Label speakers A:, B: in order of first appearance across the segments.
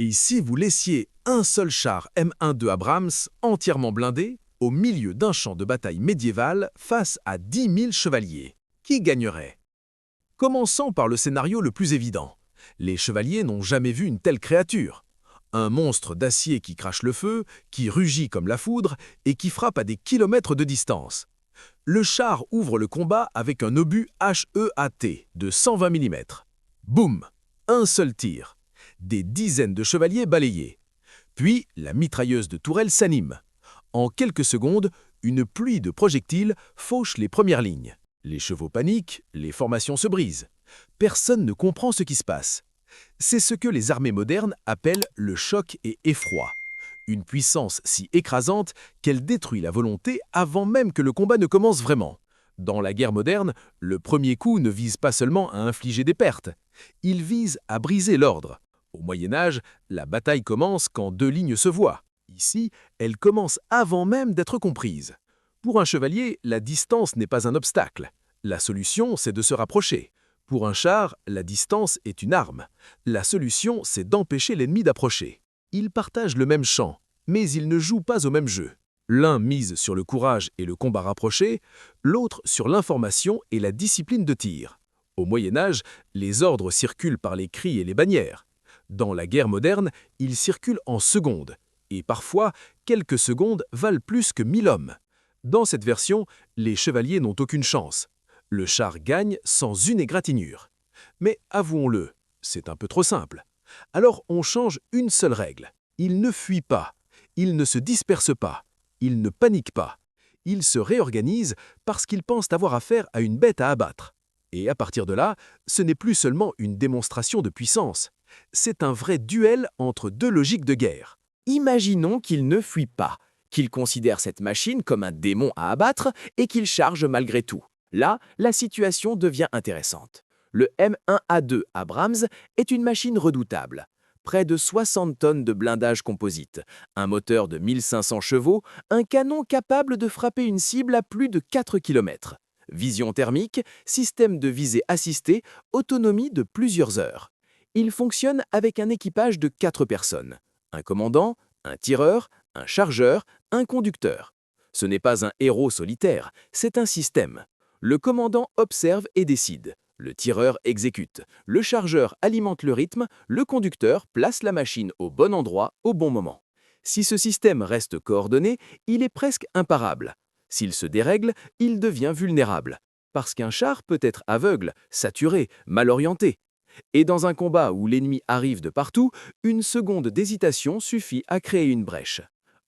A: Et si vous laissiez un seul char M1 de Abrams entièrement blindé au milieu d'un champ de bataille médiéval face à 10 000 chevaliers, qui gagnerait? Commençons par le scénario le plus évident. Les chevaliers n'ont jamais vu une telle créature. Un monstre d'acier qui crache le feu, qui rugit comme la foudre et qui frappe à des kilomètres de distance. Le char ouvre le combat avec un obus HEAT de 120 mm. Boum! Un seul tir. Des dizaines de chevaliers balayés. Puis, la mitrailleuse de tourelle s'anime. En quelques secondes, une pluie de projectiles fauche les premières lignes. Les chevaux paniquent, les formations se brisent. Personne ne comprend ce qui se passe. C'est ce que les armées modernes appellent le choc et effroi. Une puissance si écrasante qu'elle détruit la volonté avant même que le combat ne commence vraiment. Dans la guerre moderne, le premier coup ne vise pas seulement à infliger des pertes. Il vise à briser l'ordre. Au Moyen-Âge, la bataille commence quand deux lignes se voient. Ici, elle commence avant même d'être comprise. Pour un chevalier, la distance n'est pas un obstacle. La solution, c'est de se rapprocher. Pour un char, la distance est une arme. La solution, c'est d'empêcher l'ennemi d'approcher. Ils partagent le même champ, mais ils ne jouent pas au même jeu. L'un mise sur le courage et le combat rapproché, l'autre sur l'information et la discipline de tir. Au Moyen-Âge, les ordres circulent par les cris et les bannières. Dans la guerre moderne, ils circulent en secondes. Et parfois, quelques secondes valent plus que 1000 hommes. Dans cette version, les chevaliers n'ont aucune chance. Le char gagne sans une égratignure. Mais avouons-le, c'est un peu trop simple. Alors on change une seule règle. Il ne fuit pas, il ne se disperse pas, il ne panique pas. Il se réorganise parce qu'il pense avoir affaire à une bête à abattre. Et à partir de là, ce n'est plus seulement une démonstration de puissance. C'est un vrai duel entre deux logiques de guerre.
B: Imaginons qu'il ne fuit pas, qu'il considère cette machine comme un démon à abattre et qu'il charge malgré tout. Là, la situation devient intéressante. Le M1A2 Abrams est une machine redoutable. Près de 60 tonnes de blindage composite, un moteur de 1500 chevaux, un canon capable de frapper une cible à plus de 4 km. Vision thermique, système de visée assisté, autonomie de plusieurs heures. Il fonctionne avec un équipage de 4 personnes. Un commandant, un tireur, un chargeur, un conducteur. Ce n'est pas un héros solitaire, c'est un système. Le commandant observe et décide. Le tireur exécute. Le chargeur alimente le rythme. Le conducteur place la machine au bon endroit, au bon moment. Si ce système reste coordonné, il est presque imparable. S'il se dérègle, il devient vulnérable. Parce qu'un char peut être aveugle, saturé, mal orienté. Et dans un combat où l'ennemi arrive de partout, une seconde d'hésitation suffit à créer une brèche.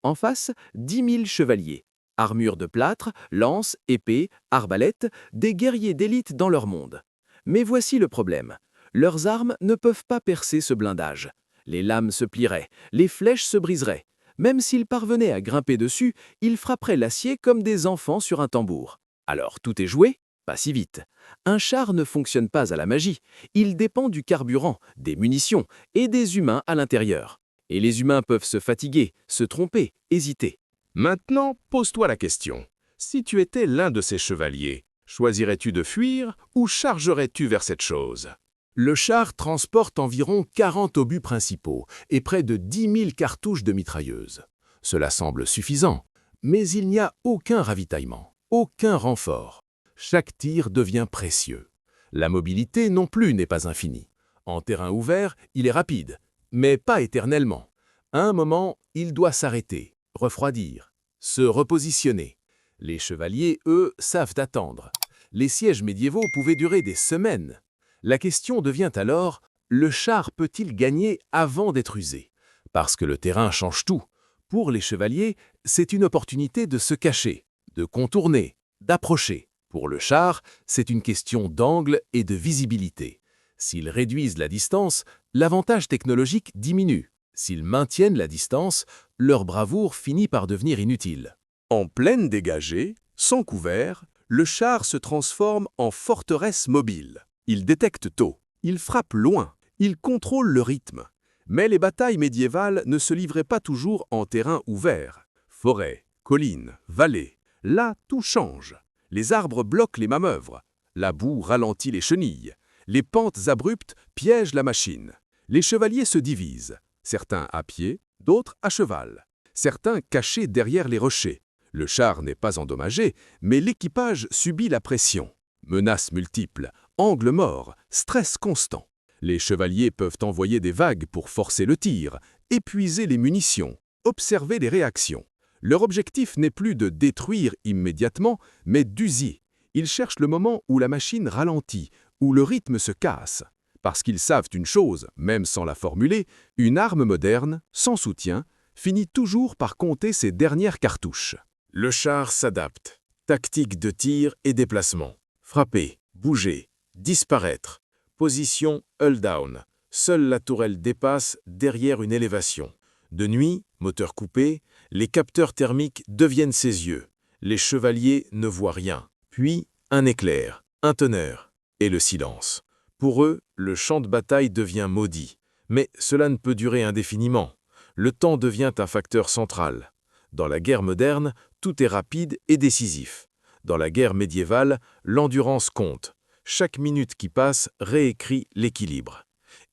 B: En face, 10 000 chevaliers. Armure de plâtre, lances, épées, arbalètes, des guerriers d'élite dans leur monde. Mais voici le problème. Leurs armes ne peuvent pas percer ce blindage. Les lames se plieraient, les flèches se briseraient. Même s'ils parvenaient à grimper dessus, ils frapperaient l'acier comme des enfants sur un tambour. Alors tout est joué? Pas si vite. Un char ne fonctionne pas à la magie. Il dépend du carburant, des munitions et des humains à l'intérieur. Et les humains peuvent se fatiguer, se tromper, hésiter.
C: Maintenant, pose-toi la question. Si tu étais l'un de ces chevaliers, choisirais-tu de fuir ou chargerais-tu vers cette chose?
A: Le char transporte environ 40 obus principaux et près de 10 000 cartouches de mitrailleuses. Cela semble suffisant, mais il n'y a aucun ravitaillement, aucun renfort. Chaque tir devient précieux. La mobilité non plus n'est pas infinie. En terrain ouvert, il est rapide, mais pas éternellement. À un moment, il doit s'arrêter, refroidir, se repositionner. Les chevaliers, eux, savent attendre. Les sièges médiévaux pouvaient durer des semaines. La question devient alors, le char peut-il gagner avant d'être usé? Parce que le terrain change tout. Pour les chevaliers, c'est une opportunité de se cacher, de contourner, d'approcher. Pour le char, c'est une question d'angle et de visibilité. S'ils réduisent la distance, l'avantage technologique diminue. S'ils maintiennent la distance, leur bravoure finit par devenir inutile.
C: En plaine dégagée, sans couvert, le char se transforme en forteresse mobile. Il détecte tôt, il frappe loin, il contrôle le rythme. Mais les batailles médiévales ne se livraient pas toujours en terrain ouvert. Forêt, collines, vallées, là tout change. Les arbres bloquent les manœuvres, la boue ralentit les chenilles, les pentes abruptes piègent la machine. Les chevaliers se divisent. certains à pied, d'autres à cheval, certains cachés derrière les rochers. Le char n'est pas endommagé, mais l'équipage subit la pression. Menaces multiples, angles morts, stress constant. Les chevaliers peuvent envoyer des vagues pour forcer le tir, épuiser les munitions, observer les réactions. Leur objectif n'est plus de détruire immédiatement, mais d'user. Ils cherchent le moment où la machine ralentit, où le rythme se casse. Parce qu'ils savent une chose, même sans la formuler, une arme moderne, sans soutien, finit toujours par compter ses dernières cartouches.
D: Le char s'adapte. Tactique de tir et déplacement. Frapper, bouger, disparaître. Position hull down. Seule la tourelle dépasse derrière une élévation. De nuit, moteur coupé, les capteurs thermiques deviennent ses yeux. Les chevaliers ne voient rien. Puis, un éclair, un tonnerre, et le silence. Pour eux, le champ de bataille devient maudit. Mais cela ne peut durer indéfiniment. Le temps devient un facteur central. Dans la guerre moderne, tout est rapide et décisif. Dans la guerre médiévale, l'endurance compte. Chaque minute qui passe réécrit l'équilibre.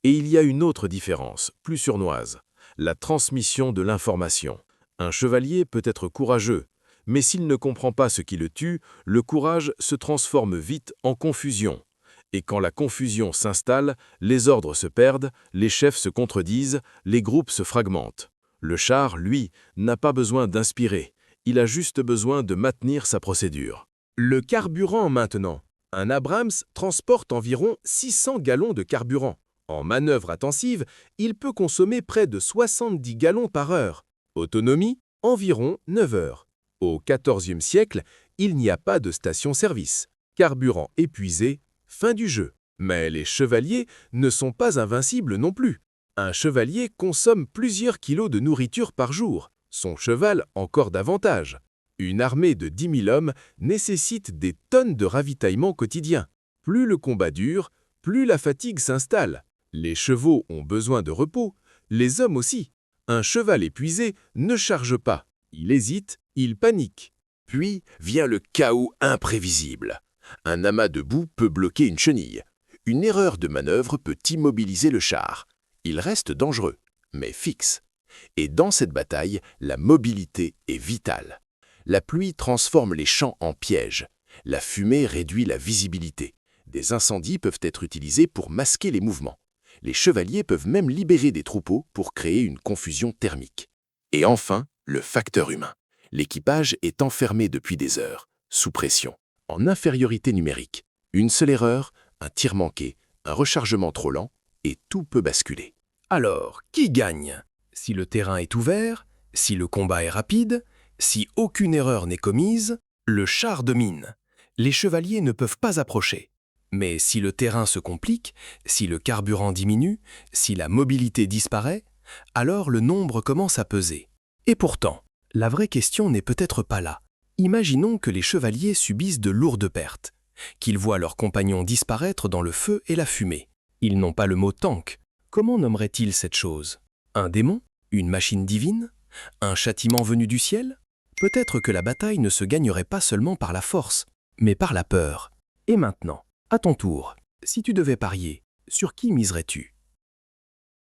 D: Et il y a une autre différence, plus sournoise, la transmission de l'information. Un chevalier peut être courageux, mais s'il ne comprend pas ce qui le tue, le courage se transforme vite en confusion. Et quand la confusion s'installe, les ordres se perdent, les chefs se contredisent, les groupes se fragmentent. Le char, lui, n'a pas besoin d'inspirer, il a juste besoin de maintenir sa procédure.
A: Le carburant maintenant. Un Abrams transporte environ 600 gallons de carburant. En manœuvre intensive, il peut consommer près de 70 gallons par heure. Autonomie, environ 9 heures. Au XIVe siècle, il n'y a pas de station-service. Carburant épuisé, fin du jeu. Mais les chevaliers ne sont pas invincibles non plus. Un chevalier consomme plusieurs kilos de nourriture par jour. Son cheval encore davantage. Une armée de 10 000 hommes nécessite des tonnes de ravitaillement quotidien. Plus le combat dure, plus la fatigue s'installe. Les chevaux ont besoin de repos, les hommes aussi. Un cheval épuisé ne charge pas. Il hésite, il panique.
D: Puis vient le chaos imprévisible. Un amas de boue peut bloquer une chenille. Une erreur de manœuvre peut immobiliser le char. Il reste dangereux, mais fixe. Et dans cette bataille, la mobilité est vitale. La pluie transforme les champs en pièges. La fumée réduit la visibilité. Des incendies peuvent être utilisés pour masquer les mouvements. Les chevaliers peuvent même libérer des troupeaux pour créer une confusion thermique. Et enfin, le facteur humain. L'équipage est enfermé depuis des heures, sous pression, en infériorité numérique. Une seule erreur, un tir manqué, un rechargement trop lent, et tout peut basculer.
E: Alors, qui gagne? Si le terrain est ouvert, si le combat est rapide, si aucune erreur n'est commise, le char domine. Les chevaliers ne peuvent pas approcher. Mais si le terrain se complique, si le carburant diminue, si la mobilité disparaît, alors le nombre commence à peser. Et pourtant, la vraie question n'est peut-être pas là. Imaginons que les chevaliers subissent de lourdes pertes, qu'ils voient leurs compagnons disparaître dans le feu et la fumée. Ils n'ont pas le mot tank. Comment nommeraient-ils cette chose? Un démon? Une machine divine? Un châtiment venu du ciel? Peut-être que la bataille ne se gagnerait pas seulement par la force, mais par la peur. Et maintenant, à ton tour, si tu devais parier, sur qui miserais-tu?